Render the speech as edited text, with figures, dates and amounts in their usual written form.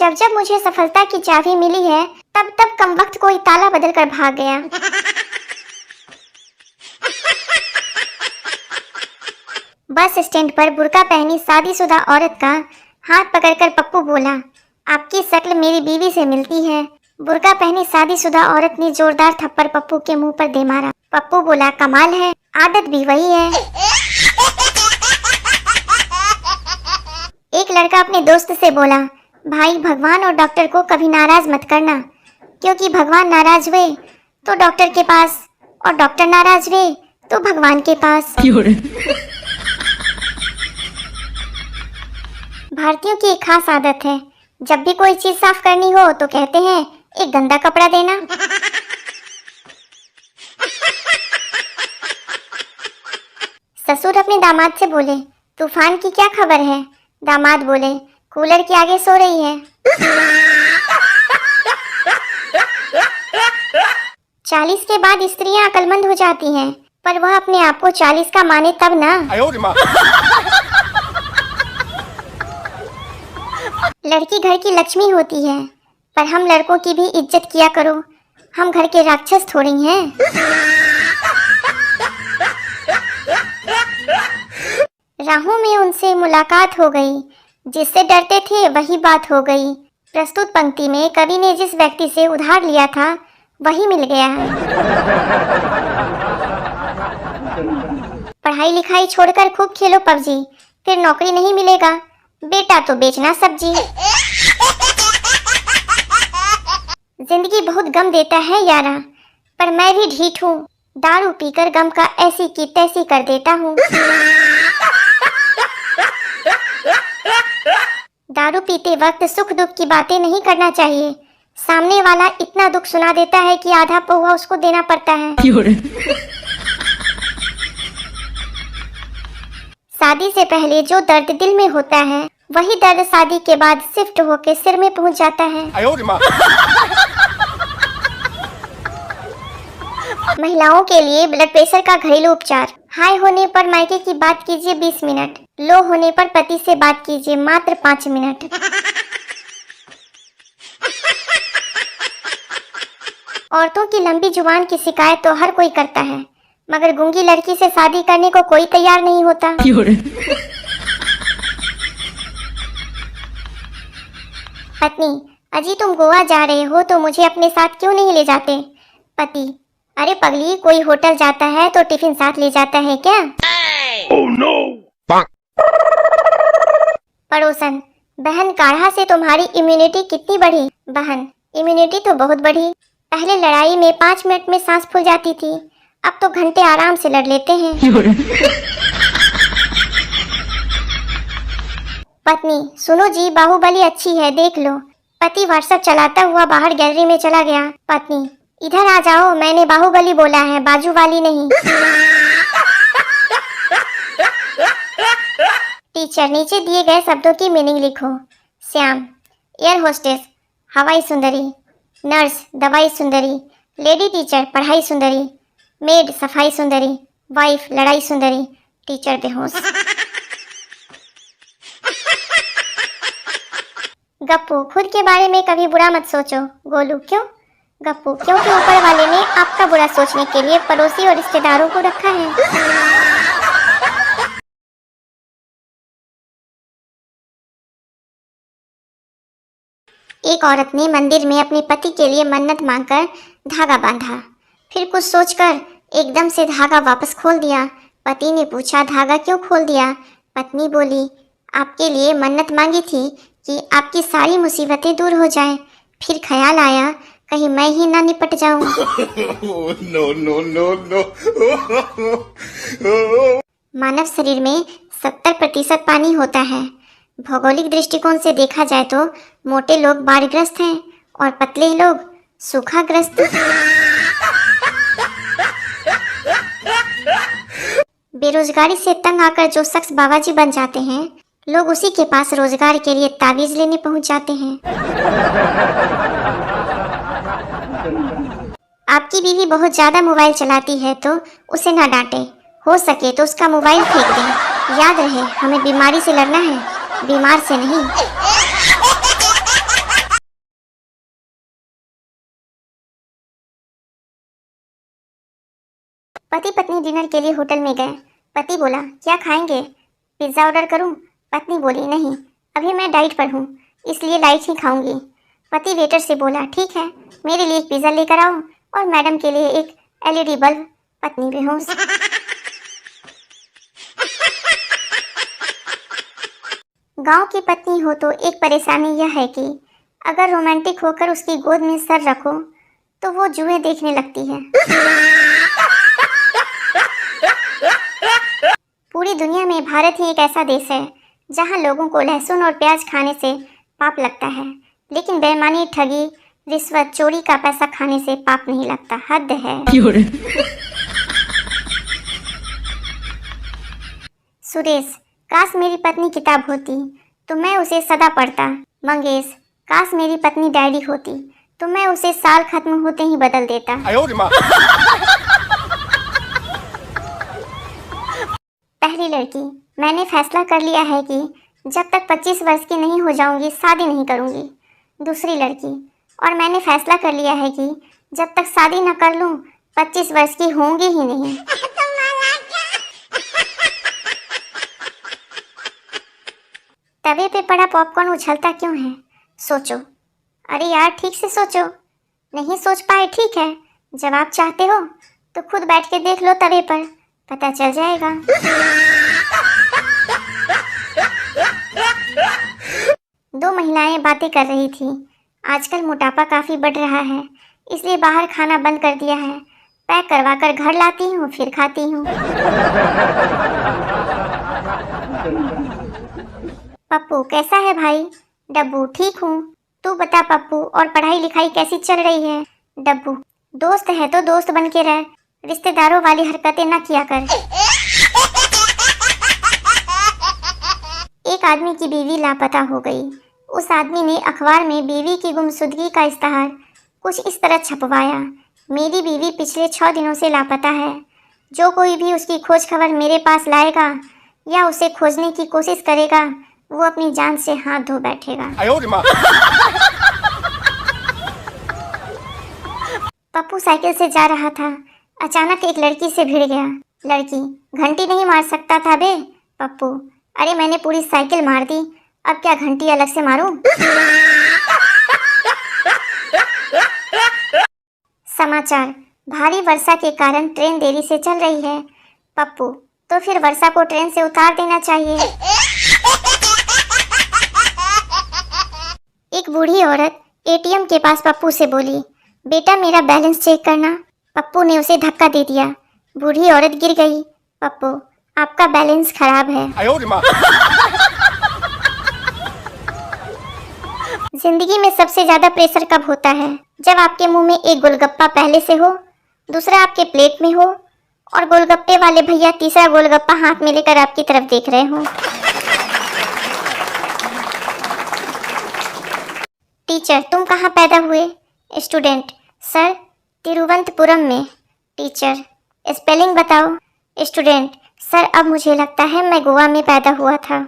जब जब मुझे सफलता की चाबी मिली है तब तब कमबख्त कोई ताला बदल कर भाग गया। बस स्टैंड पर बुर्का पहनी शादीशुदा औरत का हाथ पकड़कर पप्पू बोला, आपकी शक्ल मेरी बीवी से मिलती है। बुर्का पहनी शादीशुदा औरत ने जोरदार थप्पड़ पप्पू के मुंह पर दे मारा। पप्पू बोला, कमाल है, आदत भी वही है। एक लड़का अपने दोस्त से बोला, भाई भगवान और डॉक्टर को कभी नाराज मत करना, क्योंकि भगवान नाराज हुए तो डॉक्टर के पास और डॉक्टर नाराज हुए तो भगवान के पास। भारतीयों की एक खास आदत है, जब भी कोई चीज साफ करनी हो तो कहते हैं एक गंदा कपड़ा देना। ससुर अपने दामाद से बोले, तूफान की क्या खबर है? दामाद बोले, कूलर के आगे सो रही है। 40 के बाद स्त्रियां अक्लमंद हो जाती हैं, पर वह अपने आप को 40 का माने तब ना। लड़की घर की लक्ष्मी होती है, पर हम लड़कों की भी इज्जत किया करो, हम घर के राक्षस थोड़ी हैं। राहों में उनसे मुलाकात हो गई, जिससे डरते थे वही बात हो गई। प्रस्तुत पंक्ति में कवि ने जिस व्यक्ति से उधार लिया था वही मिल गया है। पढ़ाई लिखाई छोड़कर खूब खेलो पबजी, फिर नौकरी नहीं मिलेगा, बेटा तो बेचना सब्जी। जिंदगी बहुत गम देता है यारा, पर मैं भी ढीठ हूँ, दारू पीकर गम का ऐसी की तैसी कर देता हूँ। दारू पीते वक्त सुख दुख की बातें नहीं करना चाहिए, सामने वाला इतना दुख सुना देता है कि आधा पौवा उसको देना पड़ता है। शादी से पहले जो दर्द दिल में होता है वही दर्द शादी के बाद शिफ्ट होके सिर में पहुंच जाता है। महिलाओं के लिए ब्लड प्रेशर का घरेलू उपचार। हाई होने पर मायके की बात कीजिए 20 मिनट, लो होने पर पति से बात कीजिए मात्र 5 मिनट। औरतों की लंबी जुबान की शिकायत तो हर कोई करता है, मगर गूंगी लड़की से शादी करने को कोई तैयार नहीं होता। पत्नी, अजी तुम गोवा जा रहे हो तो मुझे अपने साथ क्यों नहीं ले जाते? पति, अरे पगली, कोई होटल जाता है तो टिफिन साथ ले जाता है क्या? Oh, no. पड़ोसन, बहन काढ़ा से तुम्हारी इम्यूनिटी कितनी बढ़ी? बहन, इम्यूनिटी तो बहुत बढ़ी, पहले लड़ाई में 5 मिनट में सांस फूल जाती थी, अब तो घंटे आराम से लड़ लेते हैं। पत्नी, सुनो जी, बाहुबली अच्छी है, देख लो। पति व्हाट्सएप चलाता हुआ बाहर गैलरी में चला गया। पत्नी, इधर आ जाओ, मैंने बाहुबली बोला है, बाजू वाली नहीं। टीचर, नीचे दिए गए शब्दों की मीनिंग लिखो। श्याम, एयर होस्टेस, हवाई सुंदरी। नर्स, दवाई सुंदरी। लेडी टीचर, पढ़ाई सुंदरी। मेड, सफाई सुंदरी। वाइफ, लड़ाई सुंदरी। टीचर बेहोश। गप्पू, खुद के बारे में कभी बुरा मत सोचो। गोलू, क्यों? गप्पू, क्योंकि ऊपर वाले ने आपका बुरा सोचने के लिए पड़ोसी और रिश्तेदारों को रखा है। एक औरत ने मंदिर में अपने पति के लिए मन्नत मांगकर धागा बांधा, फिर कुछ सोचकर एकदम से धागा वापस खोल दिया। पति ने पूछा, धागा क्यों खोल दिया? पत्नी बोली, आपके लिए मन्नत मांगी थी कि आपकी सारी मुसीबतें दूर हो जाएं। फिर ख्याल आया कहीं मैं ही ना निपट जाऊं। मानव शरीर में 70% पानी होता है। भौगोलिक दृष्टिकोण से देखा जाए तो मोटे लोग बाढ़ग्रस्त हैं और पतले लोग सूखाग्रस्त। बेरोजगारी से तंग आकर जो शख्स बाबाजी बन जाते हैं, लोग उसी के पास रोजगार के लिए ताबीज लेने पहुंच जाते हैं। आपकी बीवी बहुत ज्यादा मोबाइल चलाती है तो उसे ना डांटे, हो सके तो उसका मोबाइल फेंक दें। याद रहे, हमें बीमारी से लड़ना है, बीमार से नहीं। पति पत्नी डिनर के लिए होटल में गए। पति बोला, क्या खाएंगे? पिज़्ज़ा ऑर्डर करूं? पत्नी बोली, नहीं, अभी मैं डाइट पर हूँ, इसलिए लाइट ही खाऊंगी। पति वेटर से बोला, ठीक है, मेरे लिए एक पिज़्ज़ा लेकर आओ और मैडम के लिए एक एलईडी बल्ब। पत्नी बेहोश। गांव की पत्नी हो तो एक परेशानी यह है कि अगर रोमांटिक होकर उसकी गोद में सर रखो तो वो जुए देखने लगती है। पूरी दुनिया में भारत ही एक ऐसा देश है जहां लोगों को लहसुन और प्याज खाने से पाप लगता है, लेकिन बेईमानी, ठगी, रिश्वत, चोरी का पैसा खाने से पाप नहीं लगता। हद है। सुरेश, काश मेरी पत्नी किताब होती तो मैं उसे सदा पढ़ता। मंगेश, काश मेरी पत्नी डायरी होती तो मैं उसे साल खत्म होते ही बदल देता। पहली लड़की, मैंने फैसला कर लिया है कि जब तक 25 वर्ष की नहीं हो जाऊंगी शादी नहीं करूंगी। दूसरी लड़की, और मैंने फैसला कर लिया है कि जब तक शादी न कर लूं 25 वर्ष की होंगी ही नहीं। तवे पे पड़ा पॉपकॉर्न उछलता क्यों है? सोचो। अरे यार, ठीक से सोचो। नहीं सोच पाए, ठीक है, जब आप चाहते हो तो खुद बैठ के देख लो तवे पर, पता चल जाएगा। दो महिलाएं बातें कर रही थी। आजकल मोटापा काफी बढ़ रहा है, इसलिए बाहर खाना बंद कर दिया है। पैक करवा कर घर लाती हूँ, फिर खाती हूँ। पप्पू, कैसा है भाई? डब्बू, ठीक हूँ। तू बता पप्पू, और पढ़ाई लिखाई कैसी चल रही है? डब्बू, दोस्त है तो दोस्त बन के रह, रिश्तेदारों वाली हरकतें न किया कर। एक आदमी की बीवी लापता हो गई। उस आदमी ने अखबार में बीवी की गुमशुदगी का इश्तहार कुछ इस तरह छपवाया, मेरी बीवी पिछले 6 दिनों से लापता है। जो कोई भी उसकी खोज खबर मेरे पास लाएगा या उसे खोजने की कोशिश करेगा वो अपनी जान से हाथ धो बैठेगा। पप्पू साइकिल से जा रहा था, अचानक एक लड़की से भिड़ गया। लड़की, घंटी नहीं मार सकता था बे? पप्पू, अरे मैंने पूरी साइकिल मार दी, अब क्या घंटी अलग से मारूं? समाचार, भारी वर्षा के कारण ट्रेन देरी से चल रही है। पप्पू, तो फिर वर्षा को ट्रेन से उतार देना चाहिए। एक बूढ़ी औरत एटीएम के पास पप्पू से बोली, बेटा मेरा बैलेंस चेक करना। पप्पू ने उसे धक्का दे दिया। बूढ़ी औरत गिर गई। पप्पू, आपका बैलेंस खराब है। जिंदगी में सबसे ज्यादा प्रेशर कब होता है? जब आपके मुंह में एक गोलगप्पा पहले से हो, दूसरा आपके प्लेट में हो और गोलगप्पे वाले भैया तीसरा गोलगप्पा हाथ में लेकर आपकी तरफ देख रहे हो। टीचर, तुम कहाँ पैदा हुए? स्टूडेंट, सर, तिरुवनंतपुरम में। टीचर, स्पेलिंग बताओ। स्टूडेंट, सर, अब मुझे लगता है मैं गोवा में पैदा हुआ था।